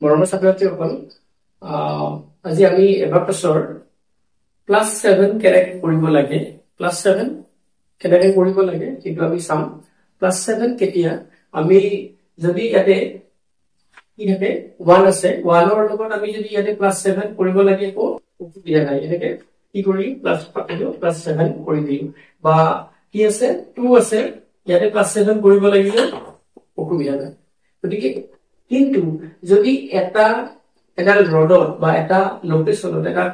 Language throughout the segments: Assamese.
মৰমৰ ছাত্ৰ-ছাত্ৰীসকল আজি আমি এবাকাছৰ ক্লাস 7 কেনেকৈ কৰিব লাগে ক্লাস 7 কেনেকৈ কৰিব লাগে কিন্তু আমি চাম ক্লাস 7 কেতিয়া আমি যদি ইয়াতে কি থাকে 1 আছে 1 ৰ লগত আমি যদি ইয়াতে ক্লাস 7 কৰিব লাগে কো দিয়া নাই এনেকে কি কৰি ক্লাস 7 কৰি দিম বা কি আছে 2 আছে ইয়াতে ক্লাস 7 কৰিব লাগিলে অসুবিধা নাই গতিকে কিন্তু যদি এটা ৰডত বা এটা লোকেশনত এটা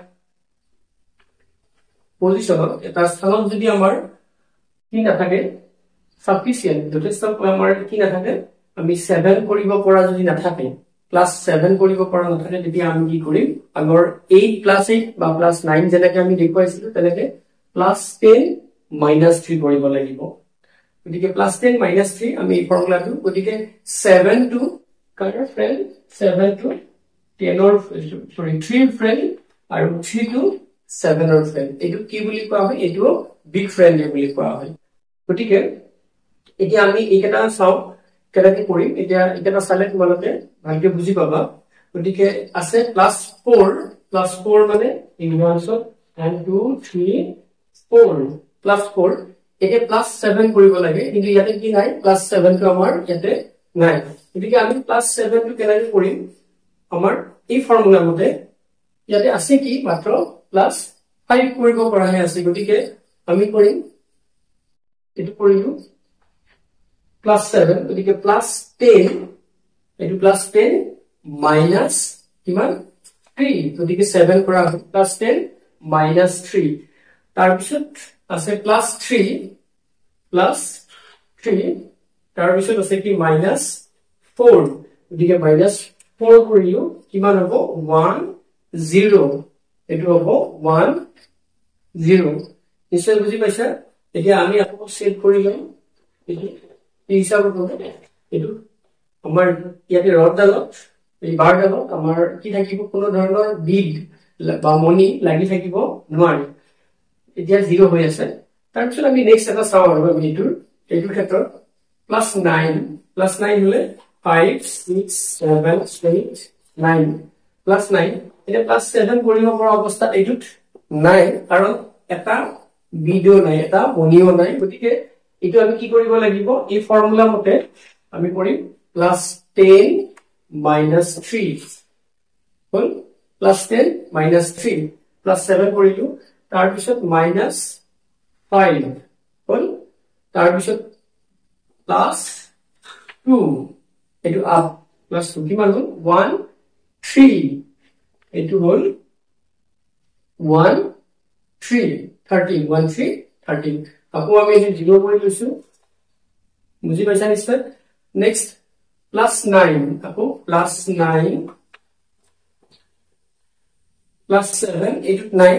পজিশনত এটা স্থানত যদি আমাৰ কি নাথাকে সাফিসিয়েন্ট যথেষ্ট আমাৰ কি নাথাকে আমি 7 কৰিব পৰা যদি নাথাকে ক্লাস 7 কৰিব পৰা নাথাকে তেতিয়া আমি কি কৰিম আগৰ 8 + 8 বা +9 যেনেকৈ আমি দেখুৱাইছিলো তেনেকৈ +10 - 3 কৰিব লাগিব গতিকে +10 - 3 আমি ফৰ্মুলাটো গতিকে 7 to কাৰৰ friend 7 to 10 or 3 friend আৰু 3 to 7 or friend এটো কি বুলি কোৱা হয় এটো বিগ ফ্ৰেন্ড বুলি কোৱা হয় গতিকে এতিয়া আমি এইটা চাও কেনেকৈ কৰিম এটা চালে তোমালোকে ভালকৈ বুজি পাবা গতিকে আছে +4 মানে ইনভাৰ্সত 1 2 3 4 +4 একে +7 কৰিব লাগে কিন্তু ইয়াতে কি নাই +7 টো আমাৰ ইয়াতে নাই গতিকে আমি +7 টো কেনেকৈ কৰিম আমাৰ এই ফৰ্মুলা মতে ইয়াতে আছে কি মাত্ৰ +5 কৰিব পৰা আছে গতিকে আমি কৰিম এটো কৰিলো +7 গতিকে +10 এটো +10 মাইনাস কিমান 3 গতিকে 7 কৰা +10 - 3 তাৰ পিছত আছে +3 তাৰ পিছত আছে কি -4 গতিকে -4 কৰিলো কিমান হ'ব 1 0 এটো হ'ব 1 0 নিশ্চয় বুজি পাইছা এতিয়া আমি আকৌ সেট কৰি লম এটো এই হিচাপত হ'ব এটো আমাৰ ইয়াতে ৰডডালত এই বাৰডালত আমাৰ কি থাকিব কোনো ধৰণৰ বিড বা মনি লাগি থাকিব নোৱাৰে এতিয়া 0 হৈ আছে তাৰ পিছত আমি নেক্সট এটা চাও আৰু এইটোৰ ক্ষেত্ৰত +9 হলে 5 6 7 8 9 +9 এটা +7 কৰিব পৰা অৱস্থাত এইটোত নাই কাৰণ এটা বিডো নাই এটা মনিও নাই গতিকে এটো আমি কি কৰিব লাগিব এই ফৰ্মুলা মতে আমি কৰিম +10 - 3 হল +10 - 3 +7 কৰিলো তাৰ পিছত -5 হল তাৰ পিছত +2 এটো আপ +2 কিমান হল 1 3 এটো হল 1 3 13 1 3 13 আকৌ আমি এটো 0 কৰি লৈছো বুজি পাইছা নিশ্চয় নেক্সট +9 আকৌ +9 +7 এটো নাই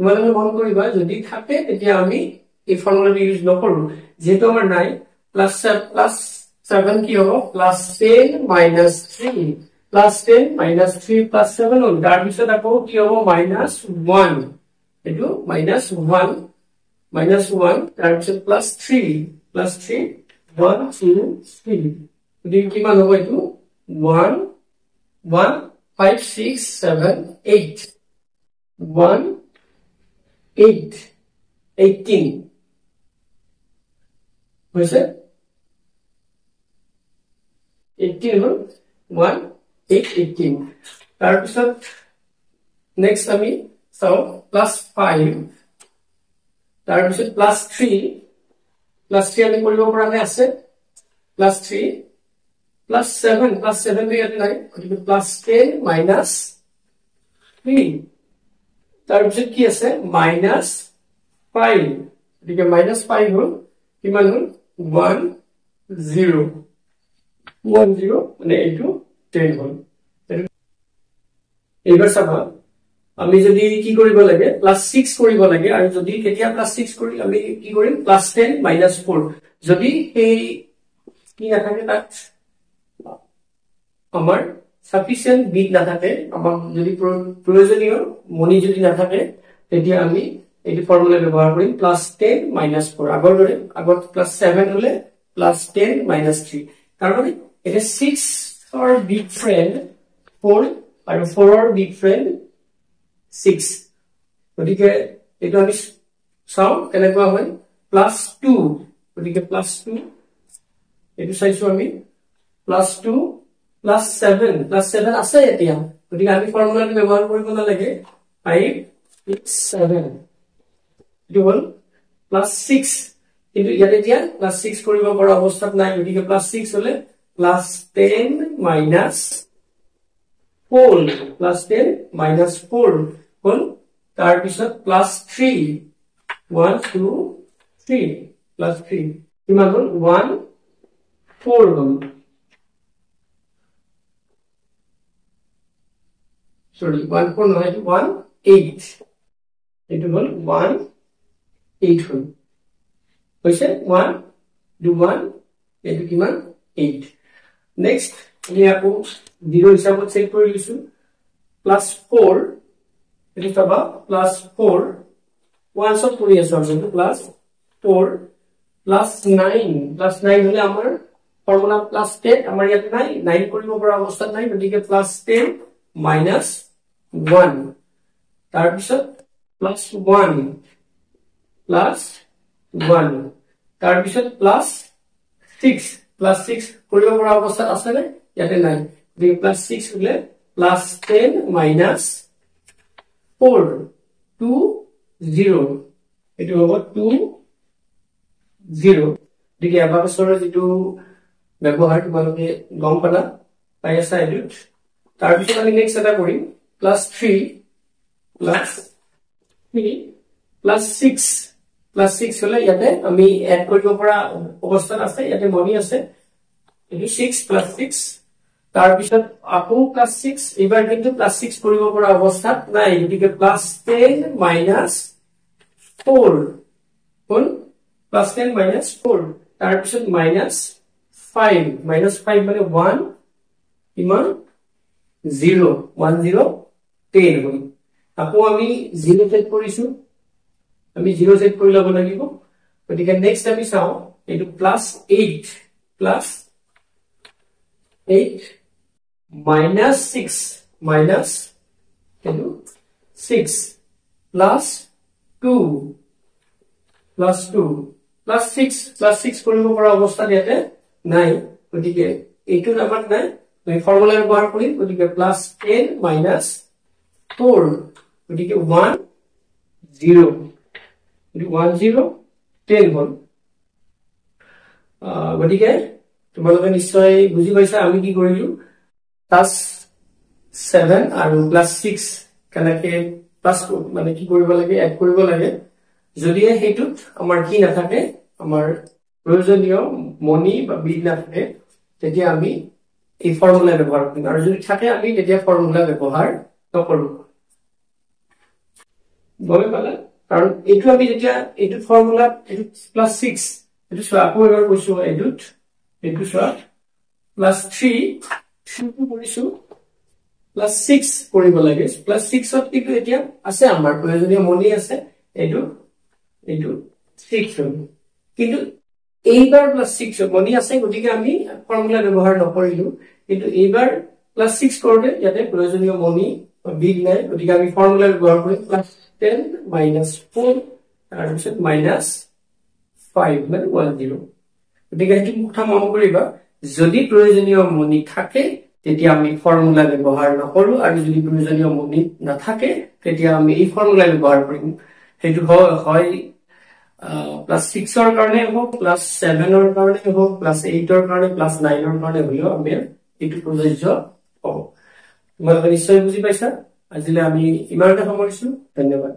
তোমালোকে মন কৰিবা যদি থাকে তেতিয়া আমি এই ফৰ্মুলাটো ইউজ নকৰো যেহেতু আমাৰ নাই +7 কি হ'ব +10 - 3 +10 - 3 +7 হল তাৰ পিছত আকৌ কি হ'ব -1 এটো -1 তাৰ পিছত +3 1 2 3 গতিকে কিমান হ'ব এটো 1 1 5 6 7 8 1 8 18 হৈছে 18 হল 1 8 18 তাৰ পিছত নেক্সট আমি চাও +5 তাৰ পিছত +3 আমি কৰিব পৰাকে আছে +3 +7 টো ইয়াতে নাই গতিকে +10 - 3 তাৰ পিছত কি আছে -5 গতিকে -5 হল কিমান হল 1 0 মানে এইটো 10 হল এইবাৰ চাবা আমি যদি কি কৰিব লাগে +6 কৰিব লাগে আৰু যদি কেতিয়া +6 কৰি আমি কি কৰিম +10 - 4 যদি এই কি নাথাকে তাত আমাৰ সাফিসিয়েন্ট বিট নাথাকে আমাৰ যদি প্ৰয়োজনীয় মনি যদি নাথাকে তেতিয়া আমি এই ফৰ্মুলা ব্যৱহাৰ কৰিম +10 - 4 আগৰ দৰে আগত +7 হলে +10 - 3 কাৰণ এটা 6 or big friend 4 আৰু 4 ৰ বিগ ফ্ৰেন্ড 6 গতিকে এটো আমি চাও কেনেকুৱা হয় +2 গতিকে +2 এটো চাইছো আমি +2 +7 আছে এতিয়া গতিকে আমি ফৰ্মুলাটো ব্যৱহাৰ কৰিব নালাগে 5 6 7 এটো হল +6 কিন্তু ইয়াতে এতিয়া +6 কৰিব পৰা অৱস্থাত নাই গতিকে +6 হলে +10 -4 +10 -4 হল তাৰ পিছত +3 1 2 3 +3 কিমান হল 1 4 হল sorry 1 4 নহয় 1 8 এটো হল 1 8 হল হৈছে 1 2 1 এটো কিমান 8 নেক্সট আমি আকৌ 0 হিচাপত চেক কৰি লৈছো +4 এটো চাবা +4 1 সব কৰি আছে আমি +4 +9 হলে আমাৰ ফৰ্মুলা +10 আমাৰ ইয়াত নাই 9 কৰিব পৰা অৱস্থাত নাই গতিকে +10 -1 তাৰ পিছত +1 তাৰ পিছত +6 কৰিব পৰা অৱস্থাত আছে নে ইয়াতে নাই গতিকে +6 হলে +10 -4 2 0 এটো হ'ব 2 0 গতিকে এবাকছৰৰ যেটো ব্যৱহাৰ তোমালোকে গম পালা পাই আছা এটোত তাৰ পিছত আমি নেক্সট এটা কৰিম +3 +6 হলে ইয়াতে আমি এড কৰিব পৰা অৱস্থাত আছে ইয়াতে মনি আছে এটো 6 +6 তাৰ পিছত আকৌ +6 এবাৰ কিন্তু +6 কৰিব পৰা অৱস্থাত নাই গতিকে +10 -4 হল +10 -4 তাৰ পিছত -5 মানে 1 ইমান 0 1 0 10 হল আকৌ আমি 0 সেট কৰিছো আমি 0 সেট কৰি লব লাগিব গতিকে নেক্সট আমি চাও এটো +8 -6 এটো 6 +2 +6 কৰিব পৰা অৱস্থাত ইয়াতে নাই গতিকে এইটো নাম্বাৰ নাই আমি ফৰ্মুলা ব্যৱহাৰ কৰিম গতিকে +10 -4 গতিকে 1 0 1 0 10 হল গতিকে তোমালোকে নিশ্চয় বুজি পাইছা আমি কি কৰিলো +7 আৰু +6 কেনেকে প্লাস মানে কি কৰিব লাগে এড কৰিব লাগে যদি হেতুত আমাৰ কি নাথাকে আমাৰ প্ৰয়োজনীয় মনি বা বিল নাথাকে তেতিয়া আমি এই ফৰ্মুলা ব্যৱহাৰ কৰিম আৰু যদি থাকে আমি তেতিয়া ফৰ্মুলা ব্যৱহাৰ নকৰো গমে পালা কাৰণ এটো আমি যেতিয়া এটো ফৰ্মুলা এটো +6 এটো সো আকৌ এবাৰ কৈছো এটো সো +3 শুৰু কৰিছো +6 কৰিব লাগে +6 ত কিন্তু এতিয়া আছে আমাৰ প্ৰয়োজনীয় মনি আছে এটো 6 হল কিন্তু এইবাৰ +6 মনি আছে গতিকে আমি ফৰ্মুলা ব্যৱহাৰ নকৰিলো কিন্তু এইবাৰ +6 কৰোতে ইয়াতে প্ৰয়োজনীয় মনি বিগ নাই গতিকে আমি ফৰ্মুলা ব্যৱহাৰ কৰিম +10 -4 তাৰ পিছত -5 মানে 1 0 গতিকে এই কথা মন কৰিবা যদি প্ৰয়োজনীয় মনি থাকে তেতিয়া আমি ফৰ্মুলা ব্যৱহাৰ নকৰো আৰু যদি প্ৰয়োজনীয় মনি নাথাকে তেতিয়া আমি এই ফৰ্মুলা ব্যৱহাৰ কৰিম হেতু হয় +6 ৰ কাৰণে হোক +7 ৰ কাৰণে হোক +8 ৰ কাৰণে +9 ৰ কাৰণে হলিও আমি এটো প্ৰযোজ্য হ'ব তোমালোকে নিশ্চয় বুজি পাইছা আজিলে আমি ইমানতে সামৰিছো ধন্যবাদ